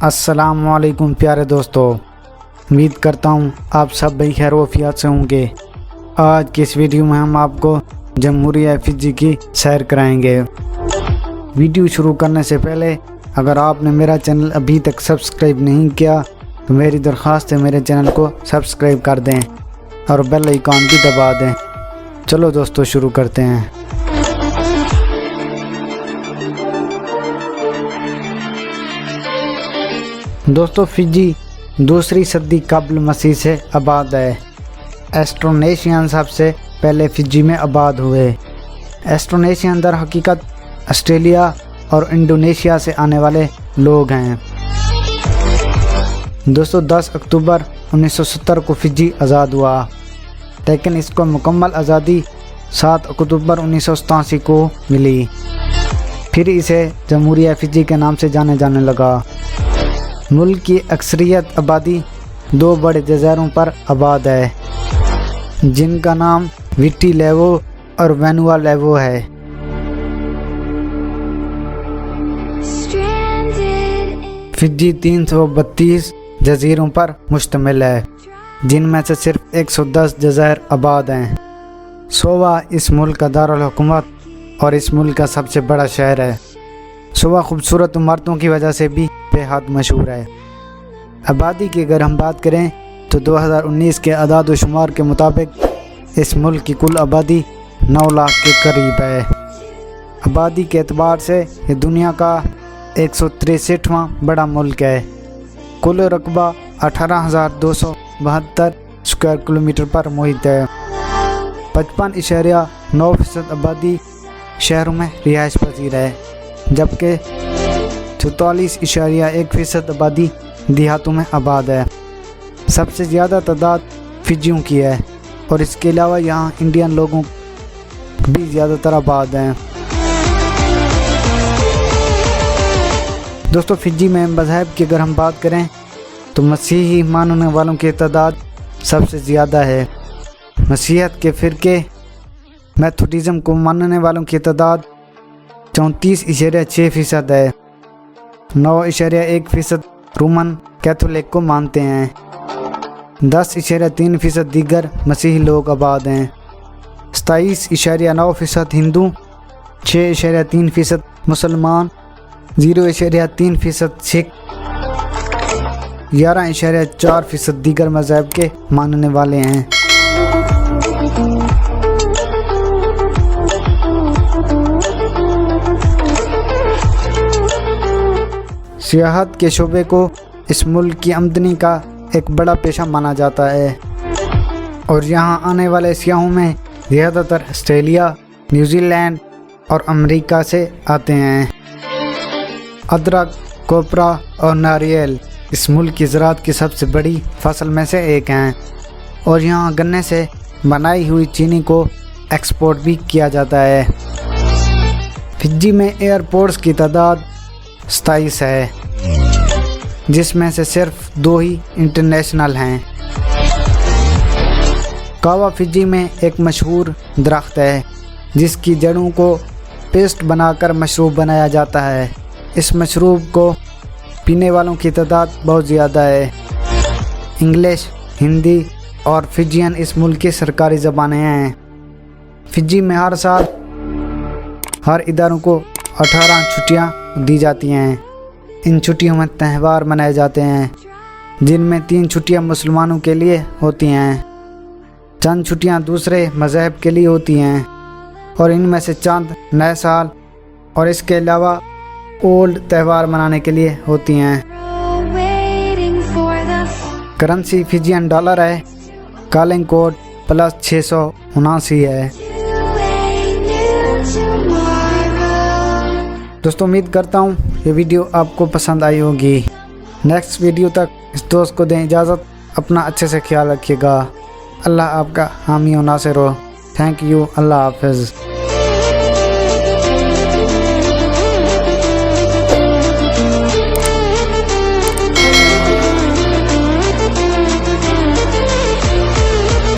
अस्सलाम वालेकुम प्यारे दोस्तों, उम्मीद करता हूँ आप सब बड़ी खैर वफियत से होंगे। आज की इस वीडियो में हम आपको जमहूरिया फिजी की सैर कराएंगे। वीडियो शुरू करने से पहले अगर आपने मेरा चैनल अभी तक सब्सक्राइब नहीं किया तो मेरी दरख्वास्त है मेरे चैनल को सब्सक्राइब कर दें और बेल आइकॉन भी दबा दें। चलो दोस्तों शुरू करते हैं। दोस्तों फिजी दूसरी सदी कब्ल मसीह से आबाद है। एस्ट्रोनेशियन सबसे पहले फिजी में आबाद हुए। एस्ट्रोनेशियन दर हकीकत ऑस्ट्रेलिया और इंडोनेशिया से आने वाले लोग हैं। दोस्तों 10 अक्टूबर 1970 को फिजी आज़ाद हुआ, लेकिन इसको मुकम्मल आज़ादी 7 अक्टूबर 1987 को मिली। फिर इसे जमहूरिया फिजी के नाम से जाने लगा। मुल्क की अक्सरियत आबादी 2 बड़े जज़ीरों पर आबाद है, जिनका नाम विटी लेवो और वैनुआ लेवो है। फिजी 332 जज़ीरों पर मुश्तमिल है, जिनमें से सिर्फ 110 जज़ायर आबाद हैं। सोवा इस मुल्क का दारुल हुकूमत और इस मुल्क का सबसे बड़ा शहर है। सोवा खूबसूरत इमारतों की वजह से भी बेहद मशहूर है। आबादी की अगर हम बात करें तो 2019 के अदाद व शुमार के मुताबिक इस मुल्क की कुल आबादी 9 लाख के करीब है। आबादी के एतबार से ये दुनिया का 163वां बड़ा मुल्क है। कुल रकबा 18,272 स्क्वायर किलोमीटर पर मुहित है। 55.9% आबादी शहरों में रिहाइश पजीर है, जबकि 44.1% आबादी देहातों में आबाद है। सबसे ज़्यादा तादाद फिजियों की है और इसके अलावा यहाँ इंडियन लोगों भी ज़्यादातर आबाद हैं। दोस्तों फिजी में मज़हब की अगर हम बात करें तो मसीही मानने वालों की तादाद सबसे ज़्यादा है। मसीहत के फ़िरके मेथोडिज़म को मानने वालों की तादाद 34.6% है। 9.1% रोमन कैथोलिक को मानते हैं। 10.3% दीगर मसीही लोग आबाद हैं। 27.9% हिंदू, 6.3% मुसलमान, 0.3% सिख, 11.4% दीगर मज़हब के मानने वाले हैं। सियाहत के शोबे को इस मुल्क की आमदनी का एक बड़ा पेशा माना जाता है और यहाँ आने वाले सियाहों में ज़्यादातर ऑस्ट्रेलिया, न्यूजीलैंड और अमेरिका से आते हैं। अदरक, कोपरा और नारियल इस मुल्क की ज़राअत की सबसे बड़ी फसल में से एक हैं और यहाँ गन्ने से बनाई हुई चीनी को एक्सपोर्ट भी किया जाता है। फिजी में एयरपोर्ट्स की तादाद 27 है, जिसमें से सिर्फ 2 ही इंटरनेशनल हैं। कावा फिजी में एक मशहूर दरख्त है, जिसकी जड़ों को पेस्ट बनाकर मशरूब बनाया जाता है। इस मशरूब को पीने वालों की तादाद बहुत ज़्यादा है। इंग्लिश, हिंदी और फिजियन इस मुल्क की सरकारी ज़बानें हैं। फिजी में हर साल हर इदारों को 18 छुट्टियाँ दी जाती हैं। इन छुट्टियों में त्यौहार मनाए जाते हैं, जिनमें 3 छुट्टियाँ मुसलमानों के लिए होती हैं, चंद छुट्टियाँ दूसरे मज़हब के लिए होती हैं और इनमें से चंद नए साल और इसके अलावा ओल्ड त्यौहार मनाने के लिए होती हैं। करेंसी फिजियन डॉलर है। कॉलिंग कोड +679 है। दोस्तों उम्मीद करता हूँ ये वीडियो आपको पसंद आई होगी। नेक्स्ट वीडियो तक इस दोस्त को दें इजाज़त। अपना अच्छे से ख्याल रखिएगा। अल्लाह आपका हामी और नासिर हो। Thank you. अल्लाह हाफ़िज़।